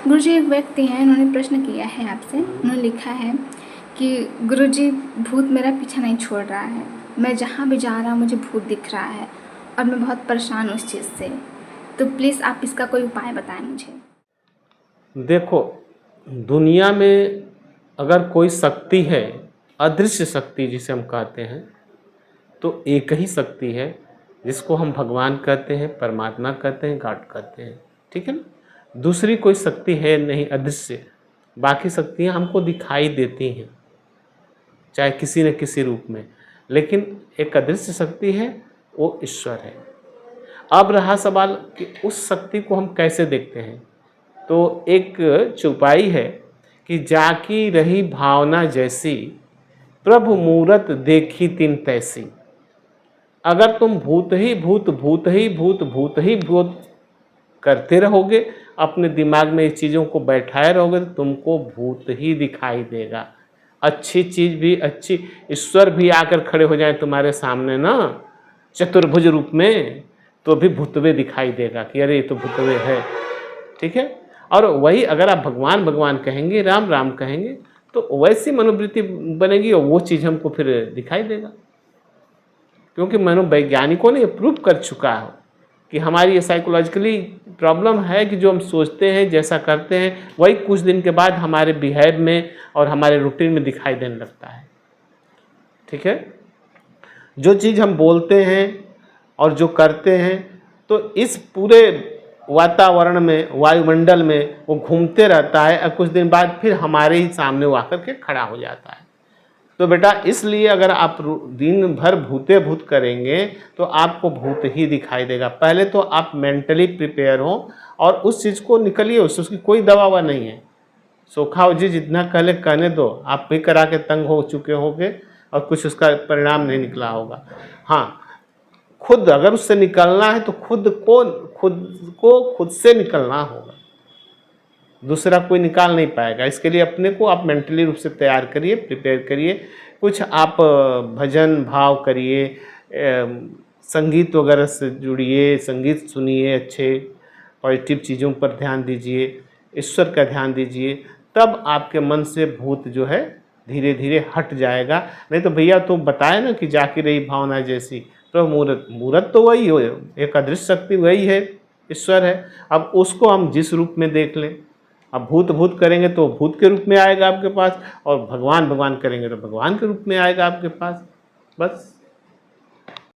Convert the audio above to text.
गुरुजी, एक व्यक्ति हैं, उन्होंने प्रश्न किया है आपसे। उन्होंने लिखा है कि गुरुजी, भूत मेरा पीछा नहीं छोड़ रहा है। मैं जहाँ भी जा रहा हूँ मुझे भूत दिख रहा है और मैं बहुत परेशान हूँ उस चीज़ से। तो प्लीज़ आप इसका कोई उपाय बताएं मुझे। देखो, दुनिया में अगर कोई शक्ति है, अदृश्य शक्ति जिसे हम कहते हैं, तो एक ही शक्ति है जिसको हम भगवान कहते हैं, परमात्मा कहते हैं, गॉड कहते हैं। ठीक है ना? दूसरी कोई शक्ति है नहीं अदृश्य। बाकी शक्तियाँ हमको दिखाई देती हैं, चाहे किसी न किसी रूप में, लेकिन एक अदृश्य शक्ति है, वो ईश्वर है। अब रहा सवाल कि उस शक्ति को हम कैसे देखते हैं। तो एक चौपाई है कि जाकी रही भावना जैसी, प्रभु मूरत देखी तिन तैसी। अगर तुम भूत ही भूत, भूत ही भूत, भूत ही भूत करते रहोगे, अपने दिमाग में इस चीज़ों को बैठाए रहोगे, तो तुमको भूत ही दिखाई देगा। अच्छी चीज़ भी, अच्छी ईश्वर भी आकर खड़े हो जाए तुम्हारे सामने ना, चतुर्भुज रूप में, तो भी भूतवे दिखाई देगा कि अरे ये तो भूतवे है। ठीक है? और वही अगर आप भगवान भगवान कहेंगे, राम राम कहेंगे, तो वैसी मनोवृत्ति बनेगी और वो चीज़ हमको फिर दिखाई देगा। क्योंकि मनोवैज्ञानिकों ने प्रूव कर चुका है कि हमारी ये साइकोलॉजिकली प्रॉब्लम है कि जो हम सोचते हैं, जैसा करते हैं, वही कुछ दिन के बाद हमारे बिहेव में और हमारे रूटीन में दिखाई देने लगता है। ठीक है? जो चीज़ हम बोलते हैं और जो करते हैं, तो इस पूरे वातावरण में, वायुमंडल में वो घूमते रहता है और कुछ दिन बाद फिर हमारे ही सामने वो आकर के खड़ा हो जाता है। तो बेटा, इसलिए अगर आप दिन भर भूते भूत करेंगे तो आपको भूत ही दिखाई देगा। पहले तो आप मेंटली प्रिपेयर हो और उस चीज़ को निकलिए, उसकी कोई दवा ववा नहीं है। सोखाओ जी, जितना कहले कहने दो, आप भी करा के तंग हो चुके होगे और कुछ उसका परिणाम नहीं निकला होगा। हाँ, खुद अगर उससे निकलना है तो खुद से निकलना होगा, दूसरा कोई निकाल नहीं पाएगा। इसके लिए अपने को आप मेंटली रूप से तैयार करिए, प्रिपेयर करिए। कुछ आप भजन भाव करिए, संगीत वगैरह से जुड़िए, संगीत सुनिए, अच्छे पॉजिटिव चीज़ों पर ध्यान दीजिए, ईश्वर का ध्यान दीजिए, तब आपके मन से भूत जो है धीरे धीरे हट जाएगा। नहीं तो भैया तो बताए ना कि जाकी रही भावना जैसी, प्रभु मूरत, मूरत तो वही हो, एक अदृश्य शक्ति वही है, ईश्वर है। अब उसको हम जिस रूप में देख लें। अब भूत भूत करेंगे तो भूत के रूप में आएगा आपके पास, और भगवान भगवान करेंगे तो भगवान के रूप में आएगा आपके पास। बस।